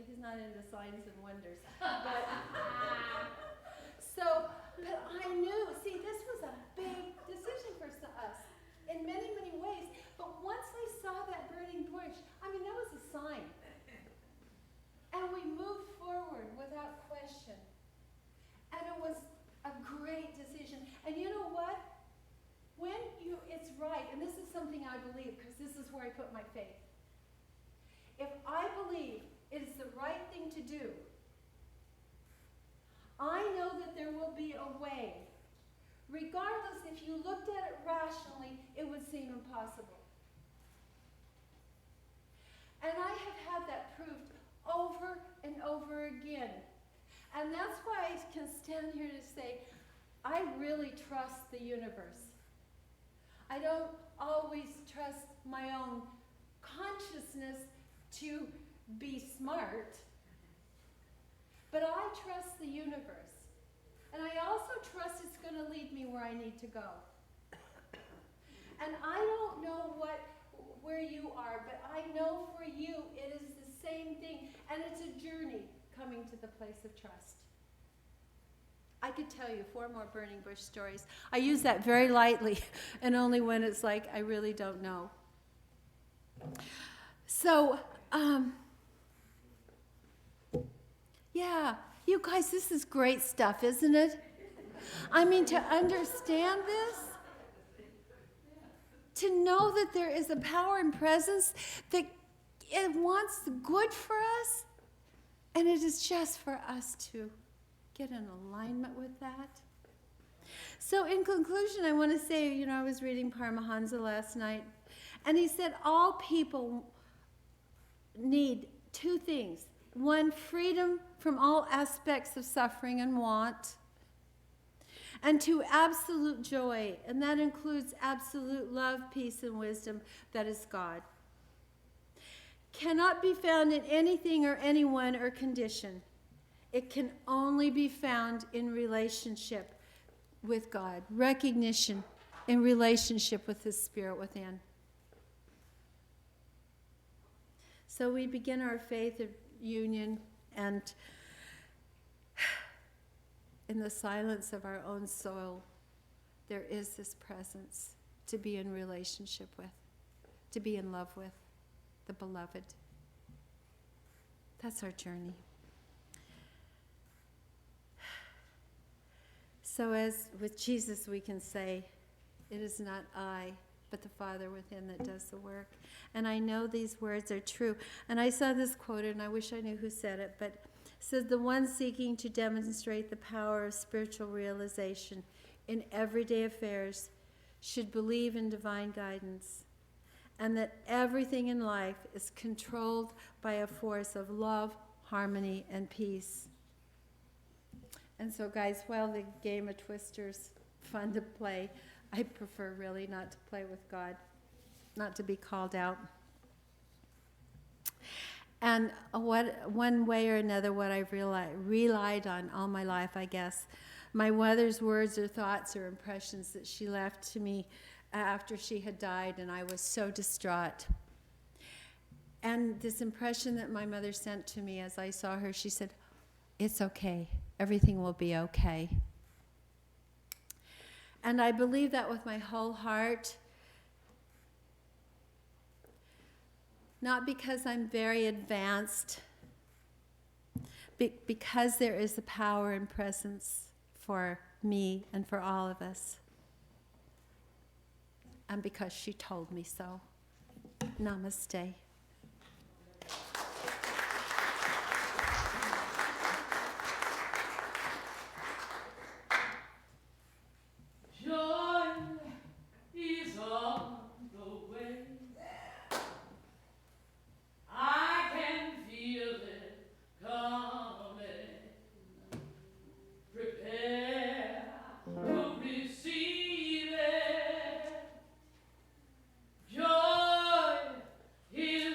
He's not into signs and wonders. But I knew, this was a big decision for us in many, many ways. But once I saw that burning bush, that was a sign. And we moved forward without question. And it was a great decision. And you know what? It's right, and this is something I believe, because this is where I put my faith. If I believe it is the right thing to do, I know that there will be a way. Regardless, if you looked at it rationally, it would seem impossible. And I have had that proved over and over again. And that's why I can stand here to say, I really trust the universe. I don't always trust my own consciousness to be smart, but I trust the universe. And I also trust it's going to lead me where I need to go. And I don't know where you are, but I know for you it is the same thing. And it's a journey coming to the place of trust. I could tell you 4 more burning bush stories. I use that very lightly, and only when it's like I really don't know. So, yeah, you guys, this is great stuff, isn't it? To understand this, to know that there is a power and presence that it wants good for us, and it is just for us to get in alignment with that. So in conclusion, I want to say, I was reading Paramahansa last night, and he said all people need 2 things. 1, freedom from all aspects of suffering and want, and 2, absolute joy, and that includes absolute love, peace, and wisdom that is God. Cannot be found in anything or anyone or condition. It can only be found in relationship with God, recognition in relationship with His Spirit within. So we begin our faith union, and in the silence of our own soul, there is this presence to be in relationship with, to be in love with the beloved. That's our journey. So as with Jesus we can say, it is not I, but the Father within that does the work. And I know these words are true. And I saw this quoted, and I wish I knew who said it, but it says, the one seeking to demonstrate the power of spiritual realization in everyday affairs should believe in divine guidance, and that everything in life is controlled by a force of love, harmony, and peace. And so, guys, while the game of Twister's fun to play, I prefer really not to play with God, not to be called out. And one way or another, what I've relied on all my life, I guess, my mother's words or thoughts or impressions that she left to me after she had died, and I was so distraught. And this impression that my mother sent to me as I saw her, she said, "It's okay. Everything will be okay." And I believe that with my whole heart, not because I'm very advanced, because there is a power and presence for me and for all of us, and because she told me so. Namaste. Joy is on the way. I can feel it coming. Prepare to receive it. Joy is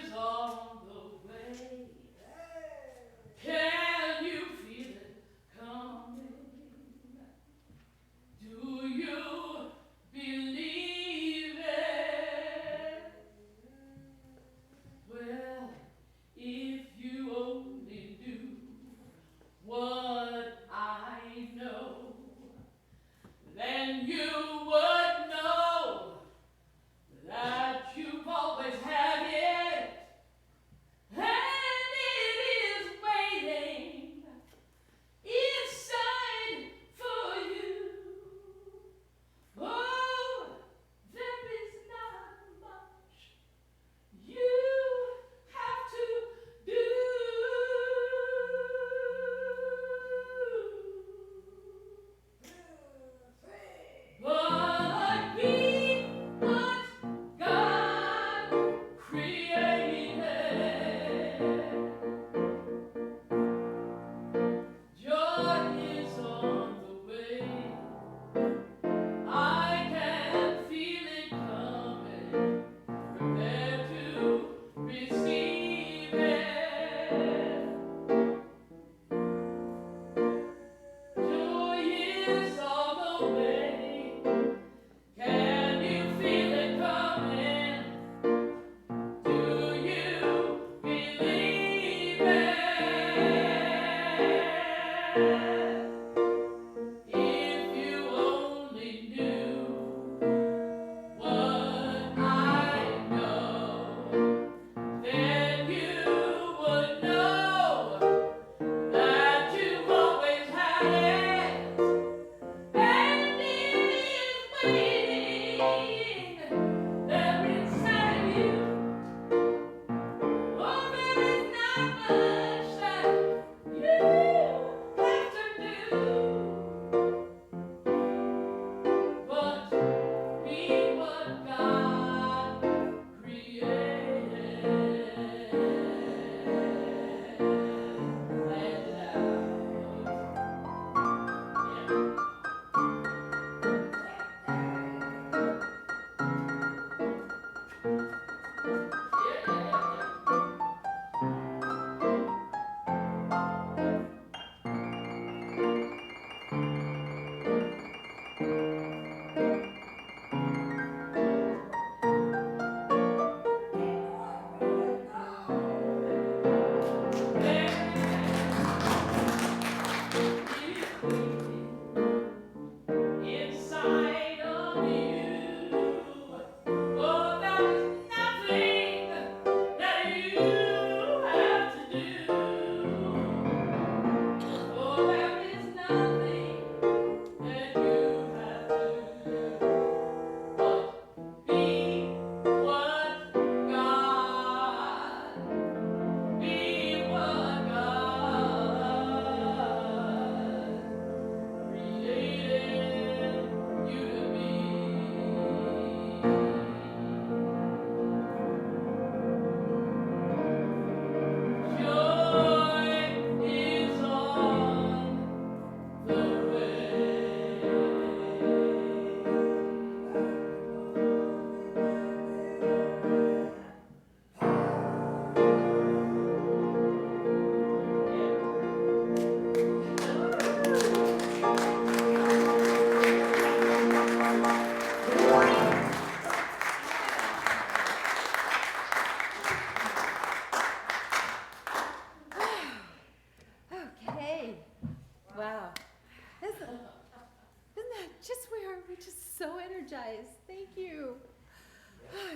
guys. Thank you.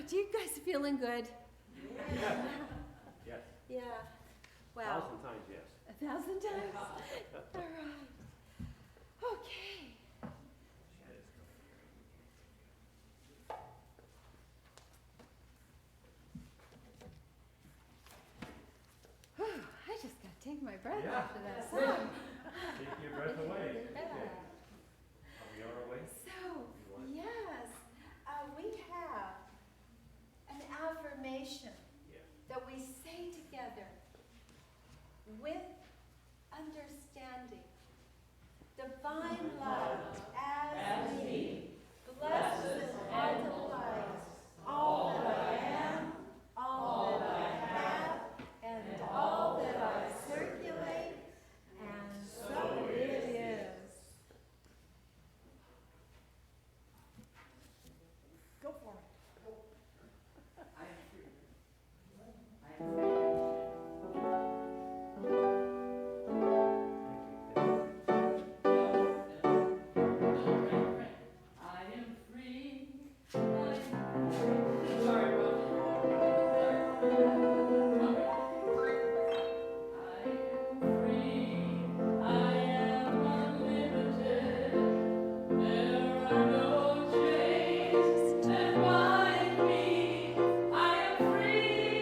Do you guys feeling good? Yes. Yeah. Wow. 1,000 times yes. 1,000 times? All right. Okay. Whew, I just got to take my breath Yeah. after that song. Take your breath away. Yeah. Are we on our way? So, yes, we have an affirmation Yeah. that we say together with understanding. Divine love as me blesses and multiplies all that I am, all that I have, and all that I circulate, and so it is. Go for it. I am free. I am free. I am free. Sorry, Rob. I am free. I am unlimited. There are no chains that bind me. I am free.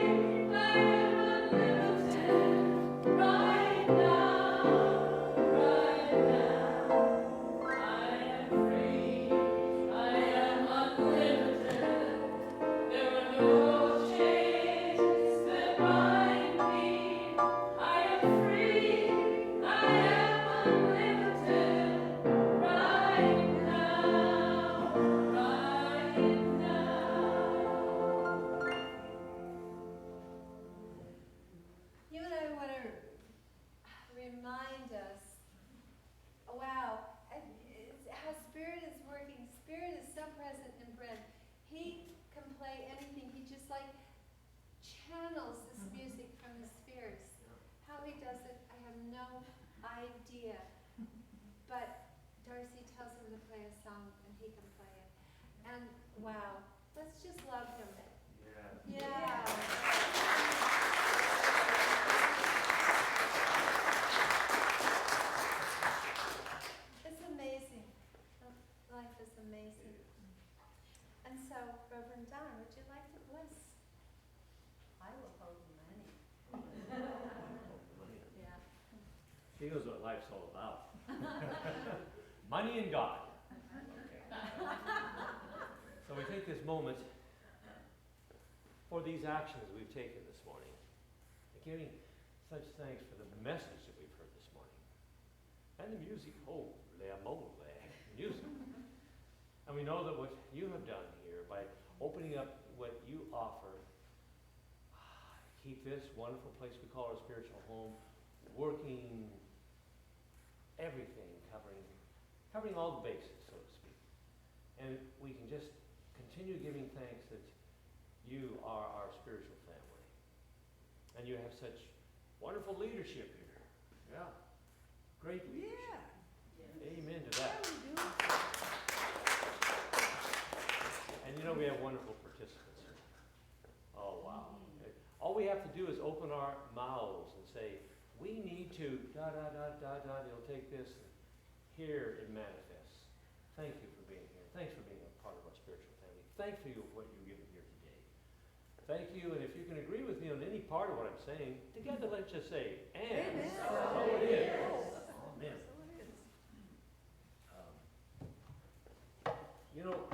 I am unlimited. Right now. Right now. I am free. I am unlimited. There are no chains that bind me. I am free. I am unlimited. Right now. Right now. You and I want to remind us, wow, how Spirit is working. Spirit is so present in Brent. He can play anything. He just like channels this music from the spheres. How he does it, I have no idea. But Darcy tells him to play a song and he can play it. And wow, let's just love him. Yeah. Yeah. It's amazing. Life is amazing. And so, Reverend Don, would you like to bless? I will hold money. Yeah. She knows what life's all about. Money and God. So we take this moment for these actions we've taken this morning, giving such thanks for the message that we've heard this morning. And the music, oh, music. And we know that what you have done here by opening up what you offer, keep this wonderful place we call our spiritual home working, everything, covering all the bases, so to speak. And we can just continue giving thanks that you are our spiritual family. And you have such wonderful leadership here. Yeah. Great leadership. Amen to that. And you know, we have wonderful participants here. Oh, wow. All we have to do is open our mouths and say, we need to it'll take this, and here it manifests. Thank you for being here. Thanks for being a part of our spiritual family. Thank you for what you've given here today. Thank you, and if you can agree with me on any part of what I'm saying, together let's just say, and so it is. Amen. You know,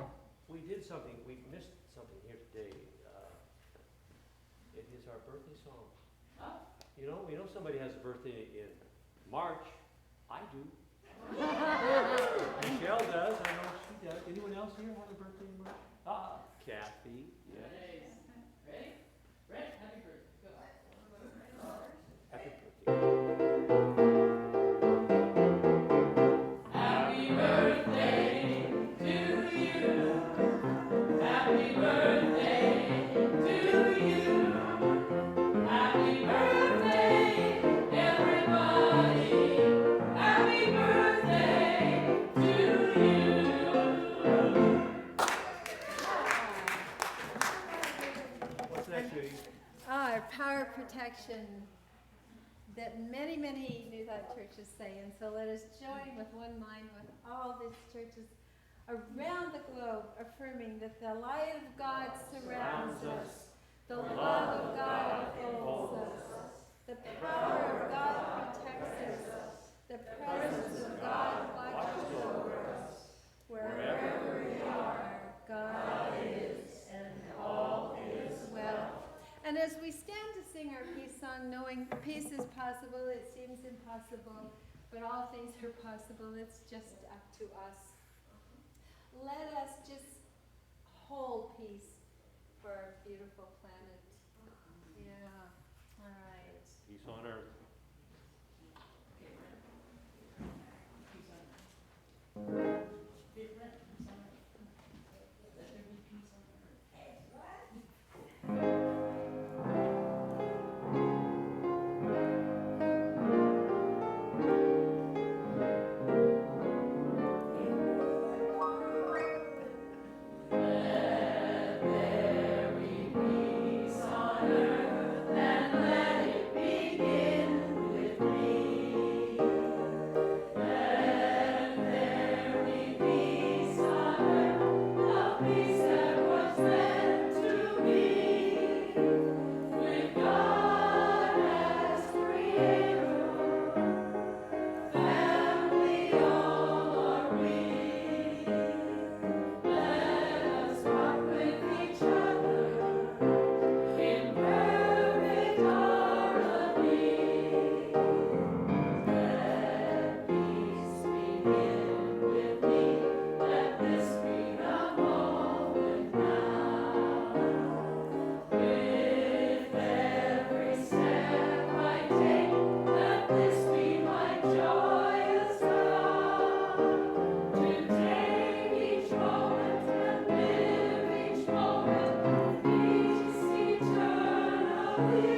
we did something, we missed something here today. It is our birthday song. You know somebody has a birthday in March. I do. Michelle does, I know she does. Anyone else here have a birthday in March? Ah, Kathy, yeah. Ready? Brent, happy birthday. Go. Happy birthday. Happy birthday to you. Happy birthday to you. Happy birthday, everybody. Happy birthday to you. our power protection that many, many New Thought churches say. And so let us join with one mind with all these churches around the globe, affirming that the light of God surrounds us, the love of God upholds us, the power of God protects us, the presence of God watches over us. Wherever we are, God is, and all is well. And as we stand to sing our peace song, knowing peace is possible, it seems impossible, but all things are possible. It's just up to us. Let us just hold peace for our beautiful planet. Yeah. All right. Peace on earth. Eternally